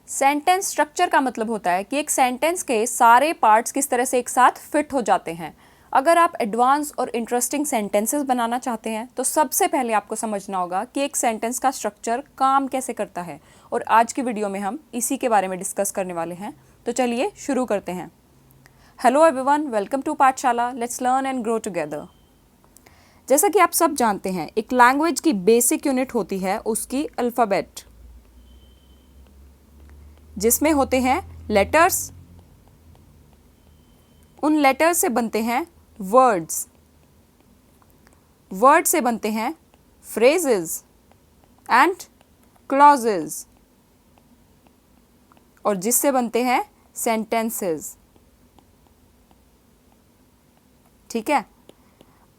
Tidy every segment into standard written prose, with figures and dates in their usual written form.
Sentence structure का मतलब होता है कि एक सेंटेंस के सारे पार्ट्स किस तरह से एक साथ फिट हो जाते हैं। अगर आप एडवांस और इंटरेस्टिंग सेंटेंसेस बनाना चाहते हैं तो सबसे पहले आपको समझना होगा कि एक सेंटेंस का स्ट्रक्चर काम कैसे करता है, और आज की वीडियो में हम इसी के बारे में डिस्कस करने वाले हैं। तो चलिए शुरू करते हैं। हेलो एवरीवन, वेलकम टू पाठशाला, let's learn and grow together. जैसा कि आप सब जानते हैं, एक लैंग्वेज की बेसिक यूनिट होती है उसकी अल्फ़ाबेट, जिसमें होते हैं लेटर्स। उन लेटर्स से बनते हैं वर्ड्स, वर्ड से बनते हैं फ्रेजेस एंड क्लॉजेस, और जिससे बनते हैं सेंटेंसेस। ठीक है,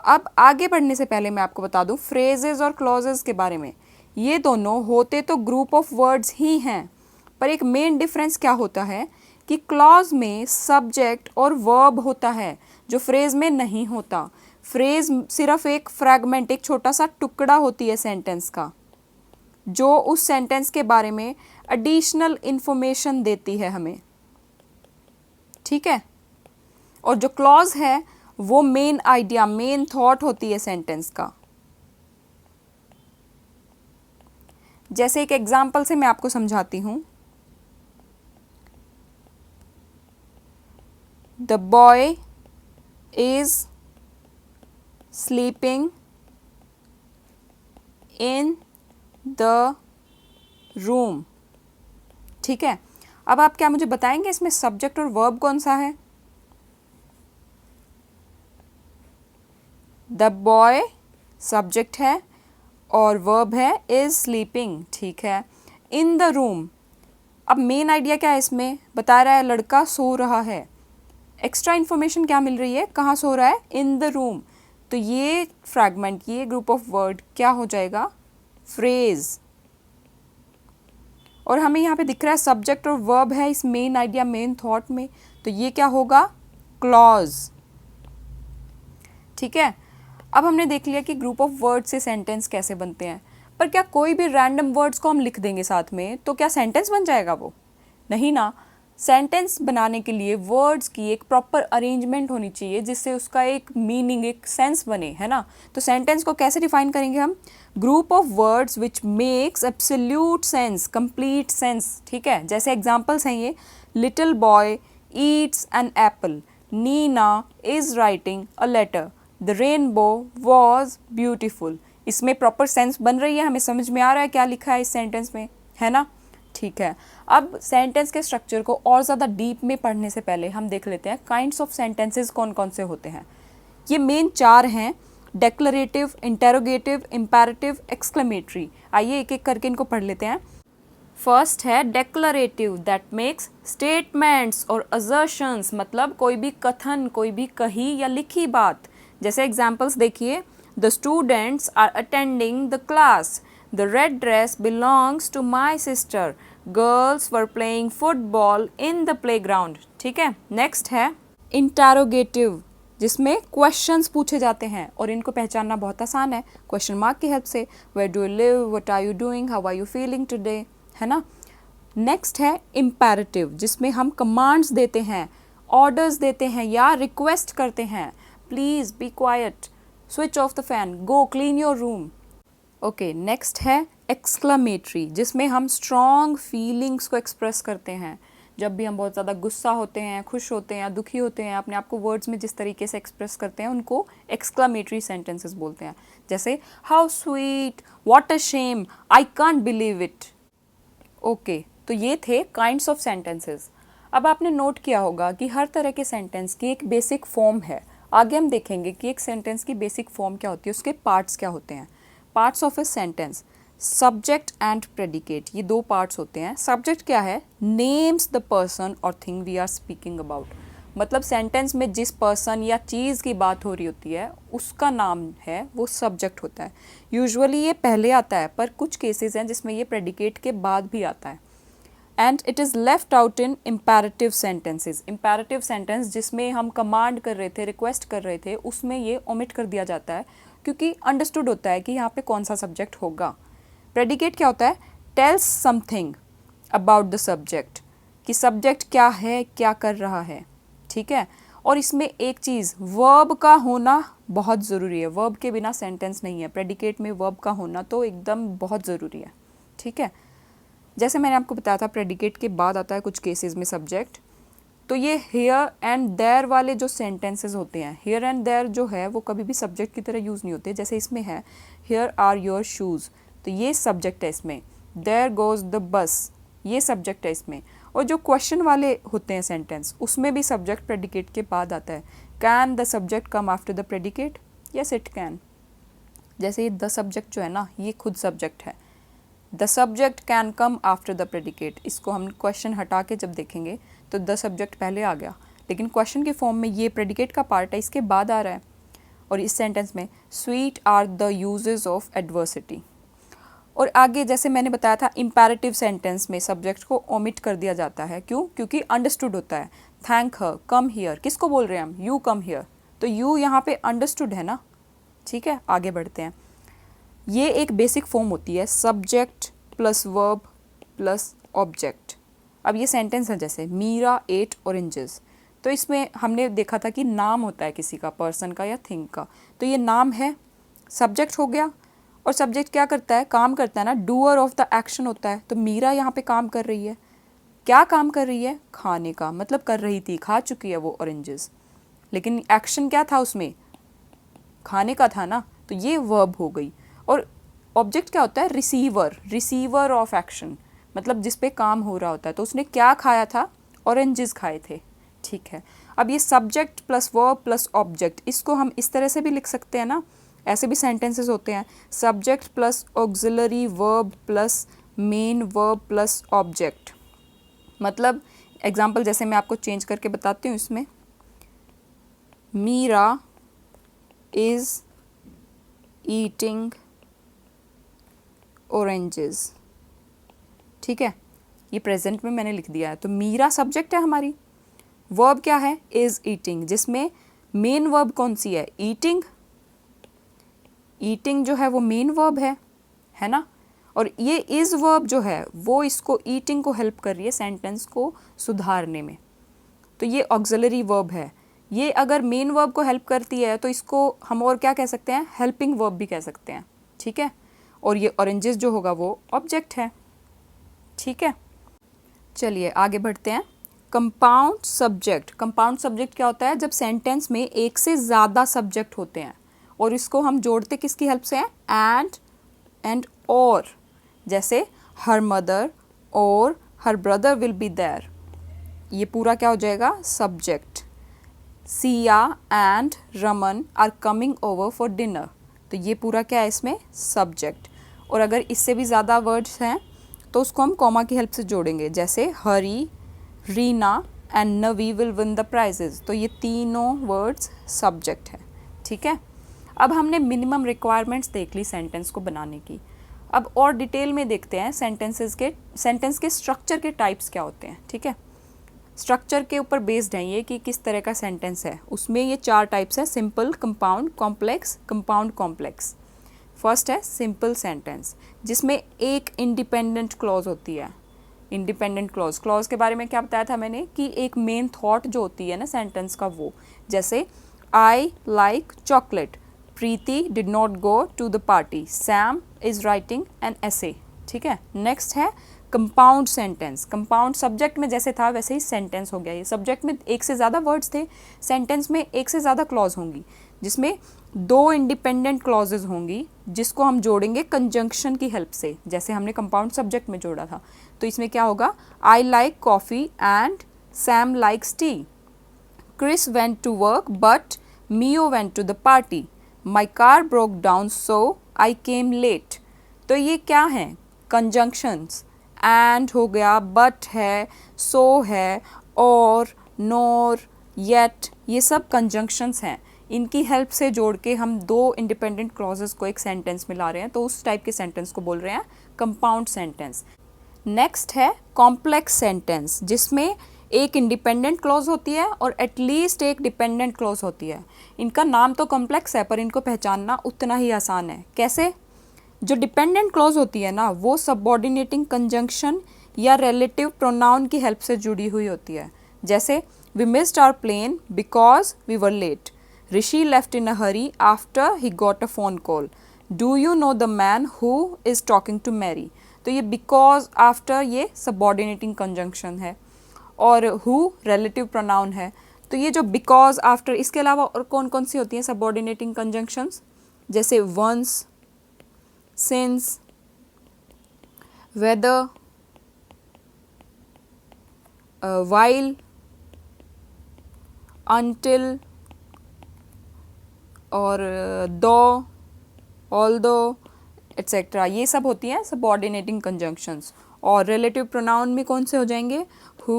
अब आगे बढ़ने से पहले मैं आपको बता दूं फ्रेजेस और क्लॉजेस के बारे में। ये दोनों होते तो ग्रुप ऑफ वर्ड्स ही हैं, पर एक मेन डिफरेंस क्या होता है कि क्लॉज में सब्जेक्ट और वर्ब होता है, जो फ्रेज में नहीं होता। फ्रेज सिर्फ एक फ्रैगमेंट, एक छोटा सा टुकड़ा होती है सेंटेंस का, जो उस सेंटेंस के बारे में एडिशनल इंफॉर्मेशन देती है हमें। ठीक है, और जो क्लॉज है वो मेन आइडिया, मेन थॉट होती है सेंटेंस का। जैसे एक एग्जाम्पल से मैं आपको समझाती हूं। The boy is sleeping in the room। ठीक है, अब आप क्या मुझे बताएंगे इसमें सब्जेक्ट और वर्ब कौन सा है? The boy सब्जेक्ट है और वर्ब है is sleeping। ठीक है, in the room, अब मेन आइडिया क्या है इसमें? बता रहा है लड़का सो रहा है। एक्स्ट्रा इन्फॉर्मेशन क्या मिल रही है? कहाँ सो रहा है? In the room. तो ये फ्रैगमेंट, ये ग्रुप ऑफ वर्ड क्या हो जाएगा? फ्रेज। और हमें यहाँ पे दिख रहा है सब्जेक्ट और वर्ब है इस मेन आइडिया, मेन थॉट में, तो ये क्या होगा? क्लॉज। ठीक है, अब हमने देख लिया कि ग्रुप ऑफ वर्ड से सेंटेंस कैसे बनते हैं, पर क्या कोई भी रैंडम वर्ड्स को हम लिख देंगे साथ में तो क्या सेंटेंस बन जाएगा? वो नहीं ना। सेंटेंस बनाने के लिए वर्ड्स की एक प्रॉपर अरेंजमेंट होनी चाहिए, जिससे उसका एक मीनिंग, एक सेंस बने, है ना। तो सेंटेंस को कैसे डिफाइन करेंगे हम? Group of words which makes absolute sense, complete sense. ठीक है, जैसे एग्जांपल्स हैं ये, little boy eats an apple, Neena is writing a letter, the rainbow was beautiful. इसमें प्रॉपर सेंस बन रही है, हमें समझ में आ रहा है क्या लिखा है इस सेंटेंस में, है ना। ठीक है, अब सेंटेंस के स्ट्रक्चर को और ज़्यादा डीप में पढ़ने से पहले हम देख लेते हैं काइंड्स ऑफ सेंटेंसेस कौन कौन से होते हैं। ये मेन 4 हैं: डेक्लरेटिव, इंटेरोगेटिव, इम्पेरेटिव, एक्सक्लेमेटरी। आइए एक एक करके इनको पढ़ लेते हैं। फर्स्ट है डेक्लरेटिव, दैट मेक्स स्टेटमेंट्स और असर्शंस, मतलब कोई भी कथन, कोई भी कही या लिखी बात। जैसे एग्जाम्पल्स देखिए, the students are attending the class, The red dress belongs to my sister. Girls were playing football in the playground. ठीक है, नेक्स्ट है interrogative, जिसमें क्वेश्चंस पूछे जाते हैं और इनको पहचानना बहुत आसान है क्वेश्चन मार्क की हेल्प से। Where do you live? What are you doing? How are you feeling today? है ना। नेक्स्ट है imperative, जिसमें हम कमांड्स देते हैं, ऑर्डर्स देते हैं या रिक्वेस्ट करते हैं। Please be quiet, switch off the fan, go clean your room। Okay, next है एक्सक्लेमेटरी, जिसमें हम स्ट्रॉन्ग फीलिंग्स को एक्सप्रेस करते हैं। जब भी हम बहुत ज़्यादा गुस्सा होते हैं, खुश होते हैं या दुखी होते हैं, अपने आप को वर्ड्स में जिस तरीके से एक्सप्रेस करते हैं उनको एक्सक्लेमेटरी सेंटेंसेस बोलते हैं। जैसे how sweet, what a shame, I can't believe it. Okay, तो ये थे काइंड्स ऑफ सेंटेंसेस। अब आपने नोट किया होगा कि हर तरह के सेंटेंस की एक बेसिक फॉर्म है। आगे हम देखेंगे कि एक सेंटेंस की बेसिक फॉर्म क्या होती है, उसके पार्ट्स क्या होते हैं। Parts of a sentence, subject and predicate, ये 2 पार्ट्स होते हैं। सब्जेक्ट क्या है? नेम्स द पर्सन और thing we are speaking about, मतलब सेंटेंस में जिस पर्सन या चीज़ की बात हो रही होती है उसका नाम है, वो सब्जेक्ट होता है। यूजुअली ये पहले आता है, पर कुछ केसेस हैं जिसमें ये प्रेडिकेट के बाद भी आता है। And it is left out in imperative sentences. Imperative sentence जिसमें हम कमांड कर रहे थे, रिक्वेस्ट कर रहे थे, उसमें ये ओमिट कर दिया जाता है, क्योंकि अंडरस्टूड होता है कि यहाँ पे कौन सा सब्जेक्ट होगा। प्रेडिकेट क्या होता है? Tells something about the subject, कि सब्जेक्ट क्या है, क्या कर रहा है, ठीक है। और इसमें एक चीज़, वर्ब का होना बहुत ज़रूरी है, वर्ब के बिना सेंटेंस नहीं है, प्रेडिकेट में वर्ब का होना तो एकदम बहुत ज़रूरी है, ठीक है। जैसे मैंने आपको बताया था प्रेडिकेट के बाद आता है कुछ केसेस में सब्जेक्ट, तो ये हियर एंड देयर वाले जो सेंटेंसेस होते हैं, हियर एंड देयर जो है वो कभी भी सब्जेक्ट की तरह यूज़ नहीं होते। जैसे इसमें है हियर आर योर शूज़, तो ये सब्जेक्ट है इसमें। देयर गोज़ द बस, ये सब्जेक्ट है इसमें। और जो क्वेश्चन वाले होते हैं सेंटेंस, उसमें भी सब्जेक्ट प्रेडिकेट के बाद आता है। Can the subject come after the predicate? Yes it can. जैसे ये द सब्जेक्ट जो है ना, ये खुद सब्जेक्ट है। The subject can come after the predicate, इसको हम क्वेश्चन हटा के जब देखेंगे तो द सब्जेक्ट पहले आ गया, लेकिन क्वेश्चन के फॉर्म में ये प्रेडिकेट का पार्ट है, इसके बाद आ रहा है। और इस सेंटेंस में sweet are the uses of adversity. और आगे जैसे मैंने बताया था इम्पेरेटिव सेंटेंस में सब्जेक्ट को ओमिट कर दिया जाता है। क्यों? क्योंकि अंडरस्टूड होता है। थैंक हर, कम हियर, किसको बोल रहे हैं हम? यू कम हियर, तो यू यहाँ पे अंडरस्टूड है ना, ठीक है। आगे बढ़ते हैं। ये एक बेसिक फॉर्म होती है subject plus verb plus object. अब ये सेंटेंस है जैसे मीरा एट ऑरेंजेस, तो इसमें हमने देखा था कि नाम होता है किसी का, पर्सन का या थिंग का, तो ये नाम है, सब्जेक्ट हो गया। और सब्जेक्ट क्या करता है? काम करता है ना, डूअर ऑफ द एक्शन होता है। तो मीरा यहाँ पे काम कर रही है, क्या काम कर रही है? खाने का, मतलब कर रही थी, खा चुकी है वो ऑरेंजेस, लेकिन एक्शन क्या था उसमें? खाने का था ना, तो ये वर्ब हो गई। और ऑब्जेक्ट क्या होता है? रिसीवर, रिसीवर ऑफ एक्शन, मतलब जिस पे काम हो रहा होता है। तो उसने क्या खाया था? ऑरेंजेस खाए थे, ठीक है। अब ये subject plus verb plus object, इसको हम इस तरह से भी लिख सकते हैं ना, ऐसे भी सेंटेंसेस होते हैं, subject plus auxiliary verb plus main verb plus object. मतलब एग्जाम्पल जैसे मैं आपको चेंज करके बताती हूँ इसमें, मीरा इज ईटिंग ऑरेंजेस, ठीक है, ये प्रेजेंट में मैंने लिख दिया है। तो मीरा सब्जेक्ट है हमारी, वर्ब क्या है? इज ईटिंग, जिसमें मेन वर्ब कौन सी है? ईटिंग, ईटिंग जो है वो मेन वर्ब है ना। और ये इज वर्ब जो है वो इसको ईटिंग को हेल्प कर रही है सेंटेंस को सुधारने में, तो ये ऑक्सिलरी वर्ब है। ये अगर मेन वर्ब को हेल्प करती है तो इसको हम और क्या कह सकते हैं? हेल्पिंग वर्ब भी कह सकते हैं, ठीक है। और ये ऑरेंजेस जो होगा वो ऑब्जेक्ट है, ठीक है। चलिए आगे बढ़ते हैं। कंपाउंड सब्जेक्ट, कंपाउंड सब्जेक्ट क्या होता है? जब सेंटेंस में एक से ज़्यादा सब्जेक्ट होते हैं और इसको हम जोड़ते किसकी हेल्प से हैं? एंड और। जैसे हर मदर और her brother will be there, ये पूरा क्या हो जाएगा? Subject. Siya and Raman are coming over for dinner, तो ये पूरा क्या है इसमें? सब्जेक्ट। और अगर इससे भी ज़्यादा वर्ड्स हैं तो उसको हम कॉमा की हेल्प से जोड़ेंगे, जैसे Hari, Reena and Navi will win the prizes, तो ये तीनों वर्ड्स सब्जेक्ट है, ठीक है। अब हमने मिनिमम रिक्वायरमेंट्स देख ली सेंटेंस को बनाने की। अब और डिटेल में देखते हैं सेंटेंस के स्ट्रक्चर के टाइप्स क्या होते हैं, ठीक है। स्ट्रक्चर के ऊपर बेस्ड है ये कि किस तरह का सेंटेंस है। उसमें ये 4 टाइप्स है, simple, compound, complex, compound complex. First है सिंपल सेंटेंस, जिसमें एक इंडिपेंडेंट क्लॉज होती है। इंडिपेंडेंट क्लॉज के बारे में क्या बताया था मैंने कि एक मेन थॉट जो होती है ना सेंटेंस का वो, जैसे I like chocolate, Preeti did not go to the party, Sam is writing an essay, ठीक है। नेक्स्ट है कंपाउंड सेंटेंस। कंपाउंड सब्जेक्ट में जैसे था वैसे ही सेंटेंस हो गया। ये सब्जेक्ट में एक से ज़्यादा वर्ड्स थे, सेंटेंस में एक से ज़्यादा क्लॉज होंगी, जिसमें 2 इंडिपेंडेंट क्लॉजेज होंगी जिसको हम जोड़ेंगे कंजंक्शन की हेल्प से, जैसे हमने कंपाउंड सब्जेक्ट में जोड़ा था। तो इसमें क्या होगा? I like coffee and Sam likes tea, Chris went to work but Mio went to the party, my car broke down so I came late. तो ये क्या हैं? कंजंक्शंस। एंड हो गया, बट है, सो है, और, नोर, येट, ये सब कंजंक्शंस हैं। इनकी हेल्प से जोड़ के हम 2 इंडिपेंडेंट क्लॉजेस को एक सेंटेंस में ला रहे हैं, तो उस टाइप के सेंटेंस को बोल रहे हैं कंपाउंड सेंटेंस। नेक्स्ट है कॉम्प्लेक्स सेंटेंस, जिसमें एक इंडिपेंडेंट क्लॉज होती है और एटलीस्ट एक डिपेंडेंट क्लॉज होती है। इनका नाम तो कॉम्प्लेक्स है पर इनको पहचानना उतना ही आसान है। कैसे? जो डिपेंडेंट क्लॉज होती है ना, वो सबऑर्डिनेटिंग कंजंक्शन या रिलेटिव प्रोनाउन की हेल्प से जुड़ी हुई होती है। जैसे we missed our plane because we were late, Rishi left in a hurry after he got a phone call, do you know the man who is talking to Mary. तो ये because after ये subordinating conjunction है और who relative pronoun है। तो ये जो because after, इसके अलावा और कौन कौन सी होती हैं सबऑर्डिनेटिंग कंजंक्शंस, जैसे once, since, whether, while, until और though, although एट्सेट्रा, ये सब होती हैं सबऑर्डिनेटिंग कंजंक्शंस। और रिलेटिव प्रोनाउन में कौन से हो जाएंगे, who,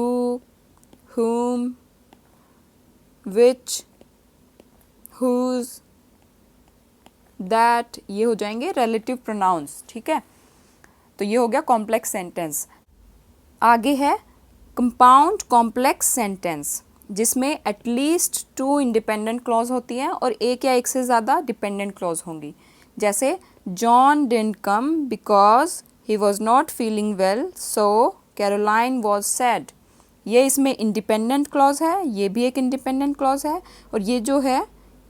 whom, which, whose, that, ये हो जाएंगे रिलेटिव प्रोनाउंस। ठीक है, तो ये हो गया कॉम्प्लेक्स सेंटेंस। आगे है कंपाउंड कॉम्प्लेक्स सेंटेंस, जिसमें एटलीस्ट 2 इंडिपेंडेंट क्लॉज होती हैं और एक या एक से ज़्यादा डिपेंडेंट क्लॉज होंगी। जैसे John didn't come because he was not feeling well so Caroline was sad. ये इसमें इंडिपेंडेंट क्लॉज है, ये भी एक इंडिपेंडेंट क्लॉज है, और ये जो है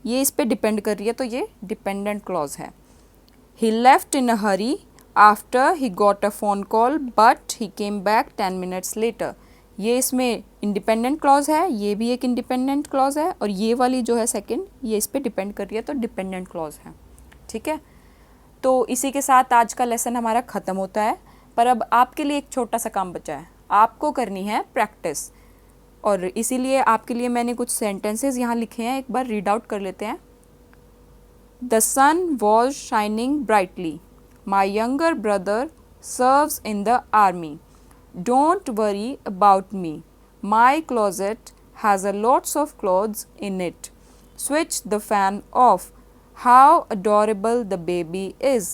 ये इस पे डिपेंड कर रही है, तो ये डिपेंडेंट क्लॉज है। He left in a hurry after he got a phone call but he came back 10 minutes later. ये इसमें इंडिपेंडेंट क्लॉज है, ये भी एक इंडिपेंडेंट क्लॉज है, और ये वाली जो है सेकंड, ये इस पे डिपेंड कर रही है, तो डिपेंडेंट क्लॉज है। ठीक है, तो इसी के साथ आज का लेसन हमारा ख़त्म होता है। पर अब आपके लिए एक छोटा सा काम बचा है, आपको करनी है प्रैक्टिस, और इसीलिए आपके लिए मैंने कुछ सेंटेंसेस यहाँ लिखे हैं, एक बार रीड आउट कर लेते हैं। The sun was shining brightly, my younger brother serves in the army, Don't worry about me. My closet has a lots of clothes in it. Switch the fan off. How adorable the baby is.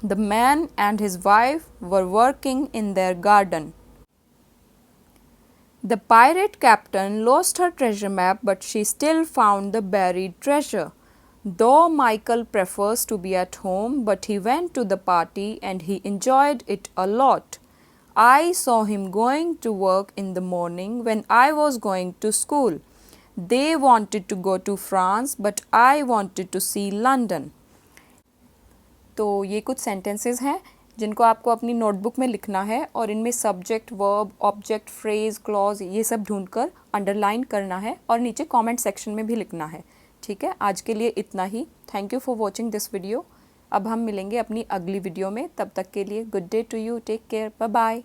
The man and his wife were working in their garden. The pirate captain lost her treasure map, but she still found the buried treasure. Though Michael prefers to be at home, but he went to the party and he enjoyed it a lot. I saw him going to work in the morning when I was going to school. They wanted to go to France, but I wanted to see London. तो ये कुछ sentences हैं जिनको आपको अपनी notebook में लिखना है, और इनमें subject, verb, object, phrase, clause, ये सब ढूंढकर अंडरलाइन करना है और नीचे कमेंट सेक्शन में भी लिखना है। ठीक है, आज के लिए इतना ही। Thank you for watching this video. अब हम मिलेंगे अपनी अगली वीडियो में, तब तक के लिए good day to you, take care, bye bye.